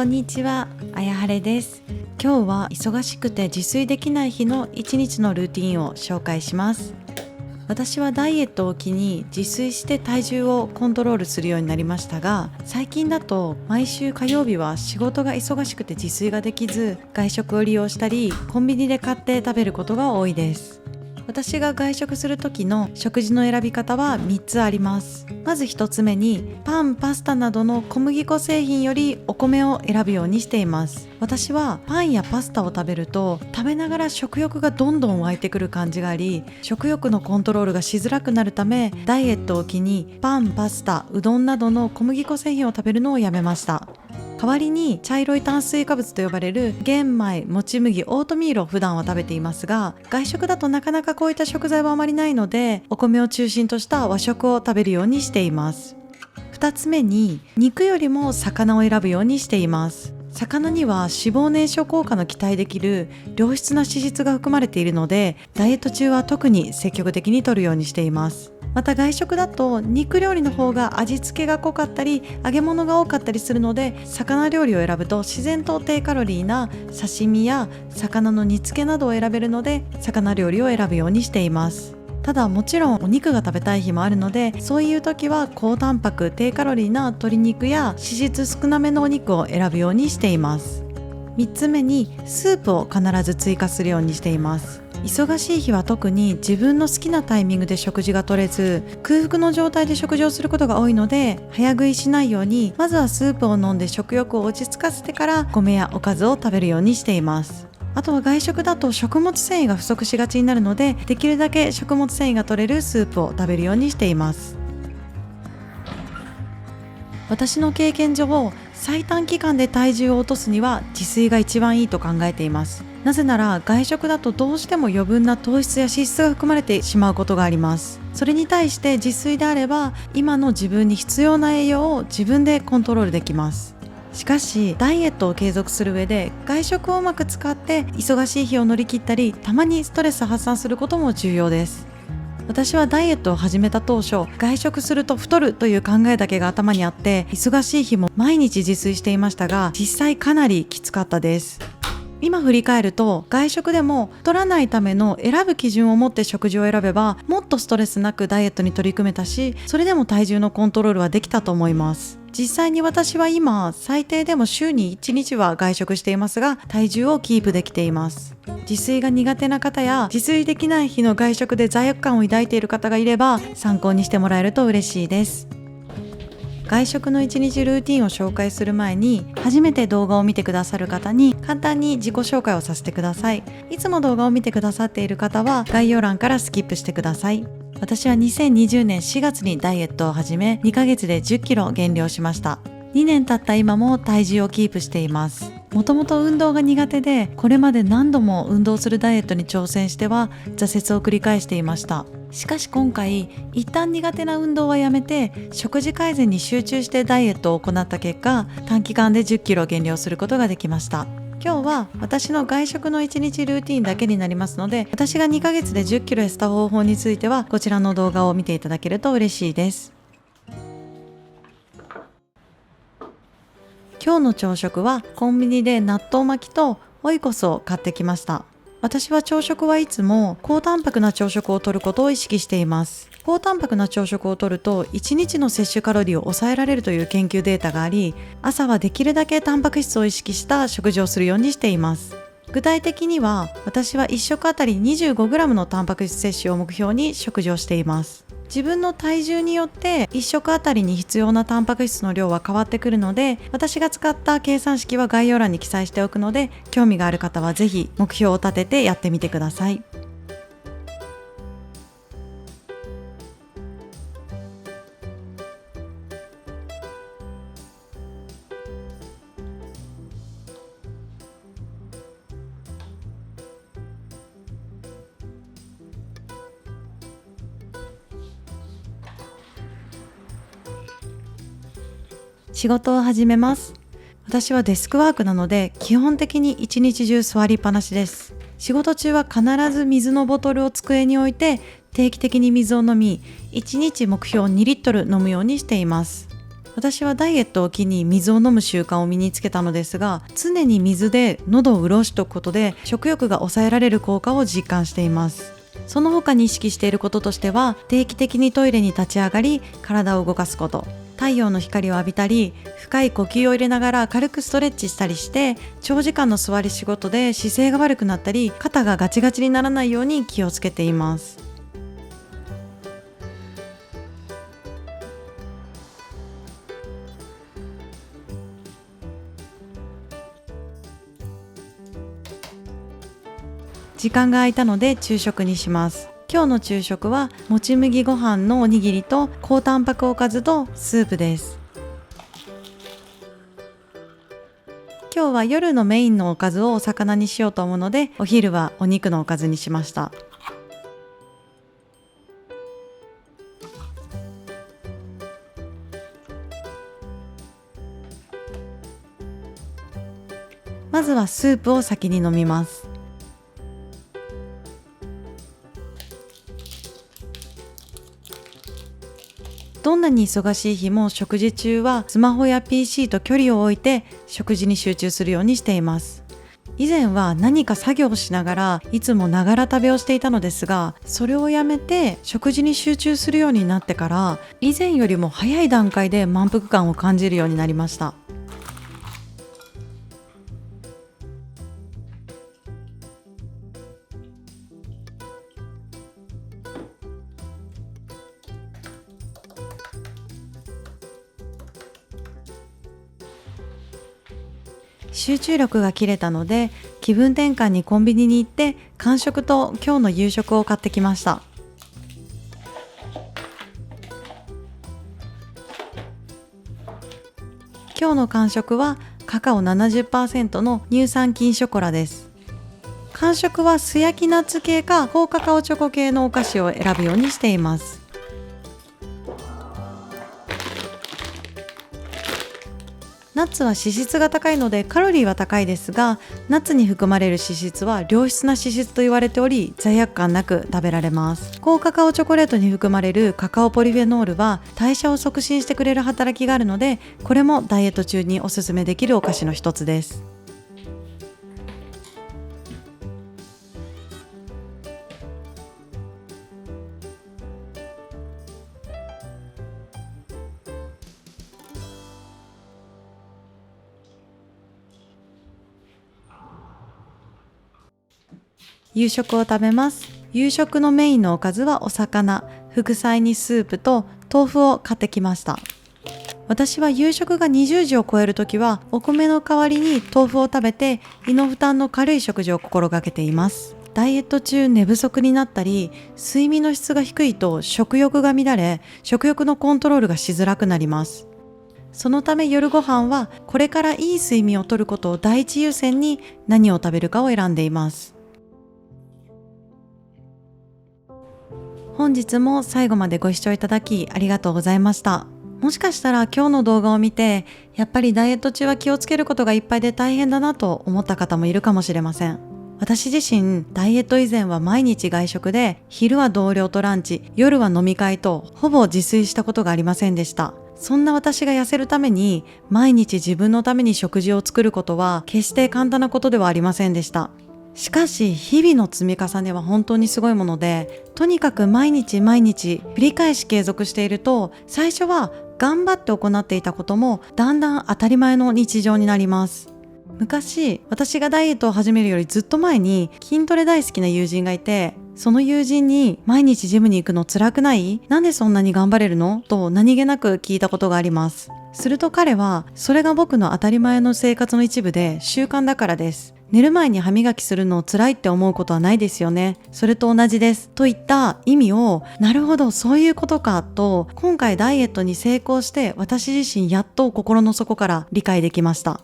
んにちは、あやはれです。今日は忙しくて自炊できない日の1日のルーティンを紹介します。私はダイエットを機に自炊して体重をコントロールするようになりましたが、最近だと毎週火曜日は仕事が忙しくて自炊ができず、外食を利用したりコンビニで買って食べることが多いです。私が外食する時の食事の選び方は3つあります。まず1つ目に、パン、パスタなどの小麦粉製品よりお米を選ぶようにしています。私はパンやパスタを食べると食べながら食欲がどんどん湧いてくる感じがあり、食欲のコントロールがしづらくなるため、ダイエットを機にパン、パスタ、うどんなどの小麦粉製品を食べるのをやめました。代わりに茶色い炭水化物と呼ばれる玄米、もち麦、オートミールを普段は食べていますが、外食だとなかなかこういった食材はあまりないので、お米を中心とした和食を食べるようにしています。2つ目に、肉よりも魚を選ぶようにしています。魚には脂肪燃焼効果の期待できる良質な脂質が含まれているので、ダイエット中は特に積極的に摂るようにしています。また外食だと肉料理の方が味付けが濃かったり揚げ物が多かったりするので、魚料理を選ぶと自然と低カロリーな刺身や魚の煮付けなどを選べるので、魚料理を選ぶようにしています。ただもちろんお肉が食べたい日もあるので、そういう時は高タンパク低カロリーな鶏肉や脂質少なめのお肉を選ぶようにしています。3つ目に、スープを必ず追加するようにしています。忙しい日は特に自分の好きなタイミングで食事が取れず、空腹の状態で食事をすることが多いので、早食いしないようにまずはスープを飲んで食欲を落ち着かせてから米やおかずを食べるようにしています。あとは外食だと食物繊維が不足しがちになるので、できるだけ食物繊維が取れるスープを食べるようにしています。私の経験上、最短期間で体重を落とすには自炊が一番いいと考えています。なぜなら外食だとどうしても余分な糖質や脂質が含まれてしまうことがあります。それに対して自炊であれば、今の自分に必要な栄養を自分でコントロールできます。しかしダイエットを継続する上で、外食をうまく使って忙しい日を乗り切ったり、たまにストレス発散することも重要です。私はダイエットを始めた当初、外食すると太るという考えだけが頭にあって、忙しい日も毎日自炊していましたが、実際かなりきつかったです。今振り返ると、外食でも太らないための選ぶ基準を持って食事を選べば、もっとストレスなくダイエットに取り組めたし、それでも体重のコントロールはできたと思います。実際に私は今最低でも週に1日は外食していますが、体重をキープできています。自炊が苦手な方や自炊できない日の外食で罪悪感を抱いている方がいれば、参考にしてもらえると嬉しいです。外食の1日ルーティンを紹介する前に、初めて動画を見てくださる方に簡単に自己紹介をさせてください。いつも動画を見てくださっている方は概要欄からスキップしてください。私は2020年4月にダイエットを始め、2ヶ月で10キロ減量しました。2年経った今も体重をキープしています。もともと運動が苦手で、これまで何度も運動するダイエットに挑戦しては挫折を繰り返していました。しかし今回、一旦苦手な運動はやめて食事改善に集中してダイエットを行った結果、短期間で10キロ減量することができました。今日は私の外食の1日ルーティンだけになりますので、私が2ヶ月で10キロ痩せた方法についてはこちらの動画を見ていただけると嬉しいです。今日の朝食はコンビニで納豆巻きとオイコスを買ってきました。私は朝食はいつも高タンパクな朝食をとることを意識しています。高タンパクな朝食をとると1日の摂取カロリーを抑えられるという研究データがあり、朝はできるだけタンパク質を意識した食事をするようにしています。具体的には、私は1食あたり 25g のタンパク質摂取を目標に食事をしています。自分の体重によって1食あたりに必要なタンパク質の量は変わってくるので、私が使った計算式は概要欄に記載しておくので、興味がある方はぜひ目標を立ててやってみてください。仕事を始めます。私はデスクワークなので、基本的に一日中座りっぱなしです。仕事中は必ず水のボトルを机に置いて、定期的に水を飲み、1日目標2リットル飲むようにしています。私はダイエットを機に水を飲む習慣を身につけたのですが、常に水で喉を潤しておくことで食欲が抑えられる効果を実感しています。その他に意識していることとしては、定期的にトイレに立ち上がり体を動かすこと、太陽の光を浴びたり深い呼吸を入れながら軽くストレッチしたりして、長時間の座り仕事で姿勢が悪くなったり肩がガチガチにならないように気をつけています。時間が空いたので昼食にします。今日の昼食はもち麦ご飯のおにぎりと高タンパクおかずとスープです。今日は夜のメインのおかずをお魚にしようと思うので、お昼はお肉のおかずにしました。まずはスープを先に飲みます。どんなに忙しい日も食事中はスマホや PC と距離を置いて食事に集中するようにしています。以前は何か作業をしながらいつもながら食べをしていたのですが、それをやめて食事に集中するようになってから以前よりも早い段階で満腹感を感じるようになりました。集中力が切れたので気分転換にコンビニに行って間食と今日の夕食を買ってきました。今日の間食はカカオ 70% の乳酸菌ショコラです。間食は素焼きナッツ系か高カカオチョコ系のお菓子を選ぶようにしています。ナッツは脂質が高いのでカロリーは高いですが、ナッツに含まれる脂質は良質な脂質と言われており、罪悪感なく食べられます。高カカオチョコレートに含まれるカカオポリフェノールは代謝を促進してくれる働きがあるので、これもダイエット中におすすめできるお菓子の一つです。夕食を食べます。夕食のメインのおかずはお魚、副菜にスープと豆腐を買ってきました。私は夕食が20時を超えるときはお米の代わりに豆腐を食べて胃の負担の軽い食事を心がけています。ダイエット中寝不足になったり睡眠の質が低いと食欲が乱れ、食欲のコントロールがしづらくなります。そのため夜ご飯はこれからいい睡眠をとることを第一優先に何を食べるかを選んでいます。本日も最後までご視聴いただきありがとうございました。もしかしたら今日の動画を見て、やっぱりダイエット中は気をつけることがいっぱいで大変だなと思った方もいるかもしれません。私自身、ダイエット以前は毎日外食で、昼は同僚とランチ、夜は飲み会と、ほぼ自炊したことがありませんでした。そんな私が痩せるために、毎日自分のために食事を作ることは、決して簡単なことではありませんでした。しかし日々の積み重ねは本当にすごいもので、とにかく毎日毎日繰り返し継続していると、最初は頑張って行っていたこともだんだん当たり前の日常になります。昔、私がダイエットを始めるよりずっと前に筋トレ大好きな友人がいて、その友人に毎日ジムに行くの辛くない？なんでそんなに頑張れるの？と何気なく聞いたことがあります。すると彼は、それが僕の当たり前の生活の一部で習慣だからです。寝る前に歯磨きするのを辛いって思うことはないですよね。それと同じです。といった意味を、なるほどそういうことかと、今回ダイエットに成功して私自身やっと心の底から理解できました。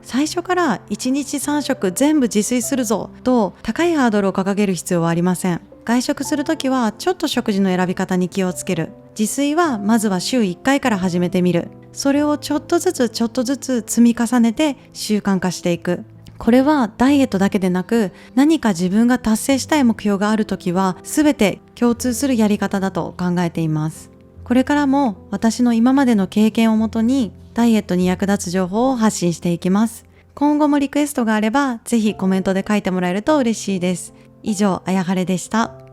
最初から1日3食全部自炊するぞと高いハードルを掲げる必要はありません。外食するときはちょっと食事の選び方に気をつける。自炊はまずは週1回から始めてみる。それをちょっとずつ積み重ねて習慣化していく。これはダイエットだけでなく、何か自分が達成したい目標があるときは全て共通するやり方だと考えています。これからも私の今までの経験をもとにダイエットに役立つ情報を発信していきます。今後もリクエストがあればぜひコメントで書いてもらえると嬉しいです。以上、あやはれでした。